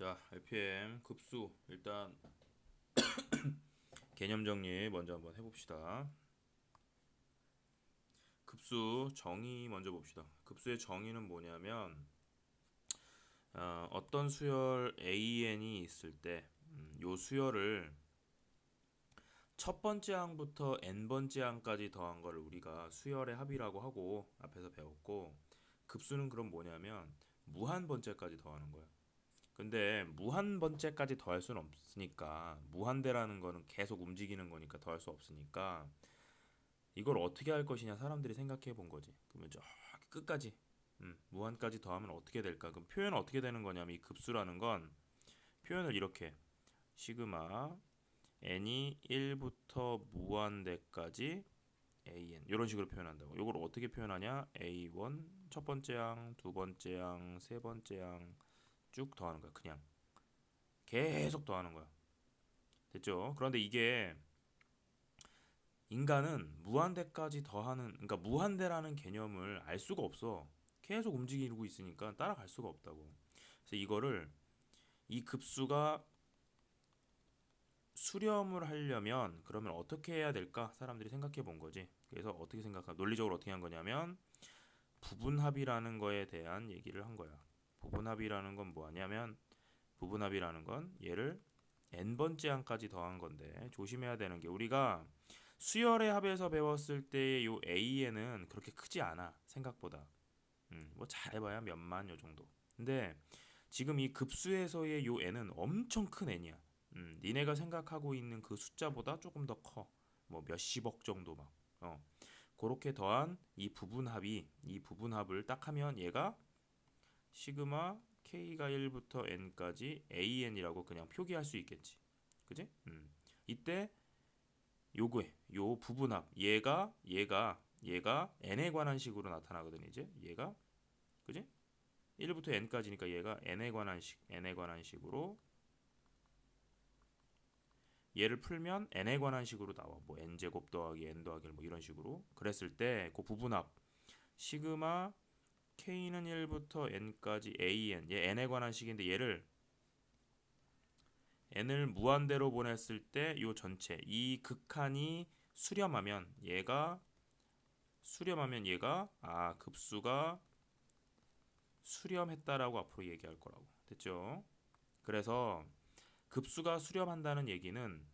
자, LPM 급수 일단 개념 정리 먼저 한번 해봅시다. 급수 정의 먼저 봅시다. 급수의 정의는 뭐냐면 어떤 수열 AN이 있을 때 요 수열을 첫 번째 항부터 n번째 항까지 더한 거를 우리가 수열의 합이라고 하고 앞에서 배웠고, 급수는 그럼 뭐냐면 무한 번째까지 더하는 거야. 근데 무한 번째까지 더할 수는 없으니까, 무한대라는 거는 계속 움직이는 거니까 더할 수 없으니까 이걸 어떻게 할 것이냐 사람들이 생각해 본 거지. 그러면 저 끝까지 무한까지 더하면 어떻게 될까? 그럼 표현은 어떻게 되는 거냐면, 이 급수라는 건 표현을 이렇게 시그마 n이 1부터 무한대까지 an 이런 식으로 표현한다고. 이걸 어떻게 표현하냐? a1 첫 번째 항, 두 번째 항, 세 번째 항 쭉 더하는 거야. 그냥 계속 더하는 거야. 됐죠? 그런데 이게 인간은 무한대까지 더하는, 그러니까 무한대라는 개념을 알 수가 없어. 계속 움직이고 있으니까 따라갈 수가 없다고. 그래서 이거를, 이 급수가 수렴을 하려면 그러면 어떻게 해야 될까? 사람들이 생각해 본 거지. 그래서 어떻게 생각하, 논리적으로 어떻게 한 거냐면 부분합이라는 거에 대한 얘기를 한 거야. 부분합이라는 건 뭐냐면, 부분합이라는 건 얘를 n번째 항까지 더한 건데, 조심해야 되는 게, 우리가 수열의 합에서 배웠을 때의 요 AN은 그렇게 크지 않아 생각보다. 뭐 잘해봐야 몇만 요 정도. 근데 지금 이 급수에서의 요 n은 엄청 큰 n이야. 니네가 생각하고 있는 그 숫자보다 조금 더 커. 뭐 몇십억 정도 막. 그렇게 더한 이 부분합을 딱 하면 얘가 시그마 k가 1부터 n까지 an이라고 그냥 표기할 수 있겠지. 그지? 이때 요거에 요 부분합, 얘가 n에 관한 식으로 나타나거든. 이제 얘가, 그지? 1부터 n까지니까 얘가 n에 관한 식으로, 얘를 풀면 n에 관한 식으로 나와. 뭐 n제곱 더하기 n 더하기 1 뭐 이런 식으로. 그랬을 때 그 부분합 시그마 k는 1부터 n까지 an, 얘 n에 관한 식인데, 얘를 n을 무한대로 보냈을 때 요 전체 이 극한이 수렴하면 얘가 급수가 수렴했다라고 앞으로 얘기할 거라고. 됐죠? 그래서 급수가 수렴한다는 얘기는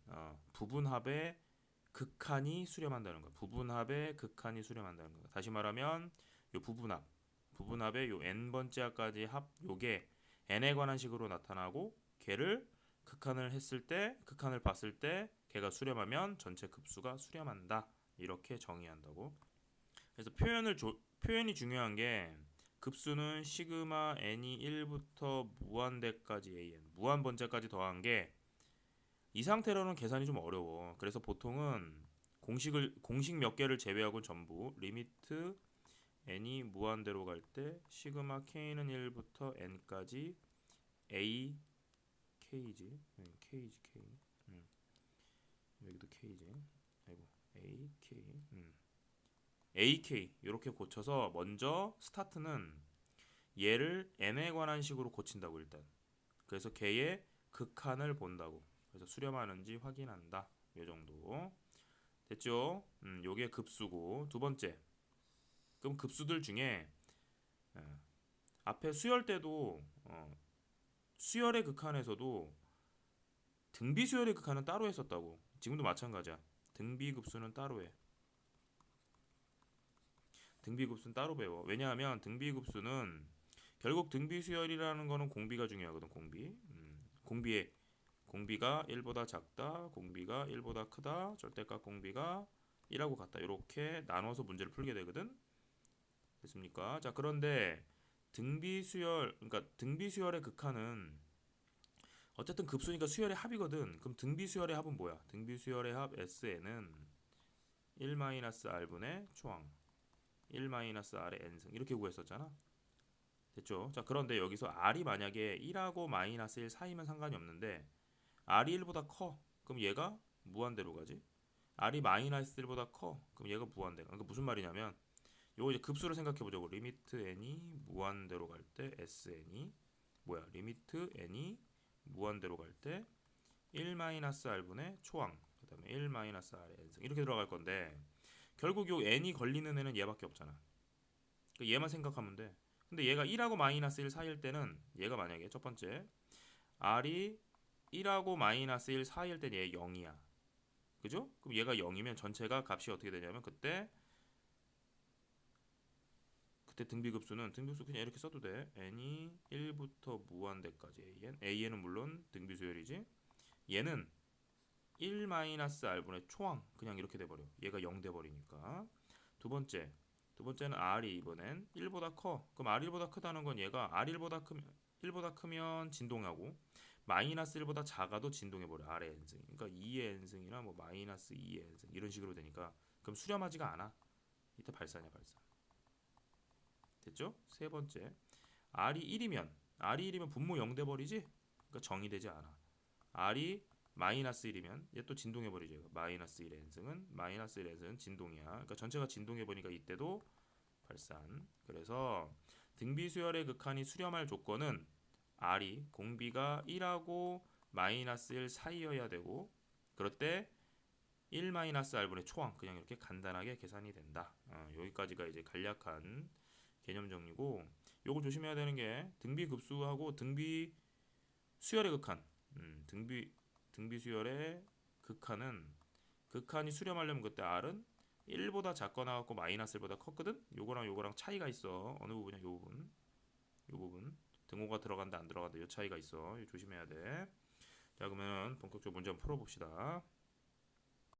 부분합의 극한이 수렴한다는 거야. 부분합의 극한이 수렴한다는 거야. 다시 말하면 요 부분합의 요 n번째 합까지 합, 요게 n에 관한 식으로 나타나고, 걔를 극한을 봤을 때 걔가 수렴하면 전체 급수가 수렴한다. 이렇게 정의한다고. 그래서 표현이 중요한 게, 급수는 시그마 n이 1부터 무한대까지 an, 무한 번째까지 더한 게, 이 상태로는 계산이 좀 어려워. 그래서 보통은 공식 몇 개를 제외하고 전부 리미트 n이 무한대로 갈 때 시그마 k는 1부터 n까지 a k지. k지 k. 여기도 k지. 아이고, a k. AK 이렇게 고쳐서, 먼저 스타트는 얘를 n에 관한 식으로 고친다고 일단. 그래서 걔의 극한을 본다고. 그래서 수렴하는지 확인한다. 요 정도. 됐죠? 요게 급수고. 두 번째. 그럼 급수들 중에 앞에 수열 때도 수열의 극한에서도 등비 수열의 극한은 따로 했었다고. 지금도 마찬가지야. 등비 급수는 따로 해. 등비급수는 따로 배워. 왜냐하면 등비급수는 결국 등비수열이라는 거는 공비가 중요하거든. 공비가 1보다 작다, 공비가 1보다 크다, 절대값 공비가 1하고 같다. 이렇게 나눠서 문제를 풀게 되거든. 됐습니까? 자, 그런데 그러니까 등비수열의 극한은 어쨌든 급수니까 수열의 합이거든. 그럼 등비수열의 합은 뭐야? 등비수열의 합 SN은 1-R분의 초항 1-R의 n승 이렇게 구했었잖아. 됐죠? 자, 그런데 여기서 R이 만약에 1하고 마이너스 1 사이면 상관이 없는데, R이 1보다 커. 그럼 얘가 무한대로 가지. R이 마이너스 1보다 커. 그럼 얘가 무한대가. 그러니까 무슨 말이냐면, 요거 이제 급수를 생각해 보자고. 리미트 n이 무한대로 갈 때 sn이 뭐야? 리미트 n이 무한대로 갈 때 1-r분의 초항, 그 다음에 1-r의 n승 이렇게 들어갈 건데 결국 요 n이 걸리는 애는 얘밖에 없잖아. 그러니까 얘만 생각하면 돼. 근데 얘가 1하고 -1 사이일 때는 얘가 만약에 첫 번째 r이 1하고 -1 사이일 때 얘 0이야. 그죠? 그럼 얘가 0이면 전체가 값이 어떻게 되냐면 그때 등비급수는 등비급수 그냥 이렇게 써도 돼. n이 1부터 무한대까지 an은 물론 등비수열이지. 얘는 1-r분의 초항 그냥 이렇게 돼버려. 얘가 0 돼버리니까. 두 번째는 r이 이번엔 1보다 커. 그럼 r1보다 크다는 건 얘가 r1보다 크면 진동하고 -1보다 작아도 진동해버려. r의 n승. 그러니까 2의 n승이나 뭐 -2의 n승 이런 식으로 되니까 그럼 수렴하지가 않아. 이때 발사냐 발사. 됐죠? 세 번째 r이 1이면 분모 0 돼버리지? 그러니까 정의 되지 않아. r이 -1이면 얘 또 진동해버리죠. -1의 n승은 -1의 n승은 진동이야. 그러니까 전체가 진동해버리니까 이때도 발산. 그래서 등비수열의 극한이 수렴할 조건은 r이 공비가 1하고 -1 사이여야 되고 그럴 때 1-r분의 초항 그냥 이렇게 간단하게 계산이 된다. 여기까지가 이제 간략한 개념 정리고 요거 조심해야 되는 게 등비급수하고 등비수열의 극한. 등비수열의 극한이 수렴하려면 그때 r은 1보다 작거나 같고 -1보다 컸거든. 요거랑 차이가 있어. 어느 부분이야? 요 부분. 등호가 들어간다 안 들어간다 요 차이가 있어. 이거 조심해야 돼. 자 그러면 본격적으로 문제 한번 풀어봅시다.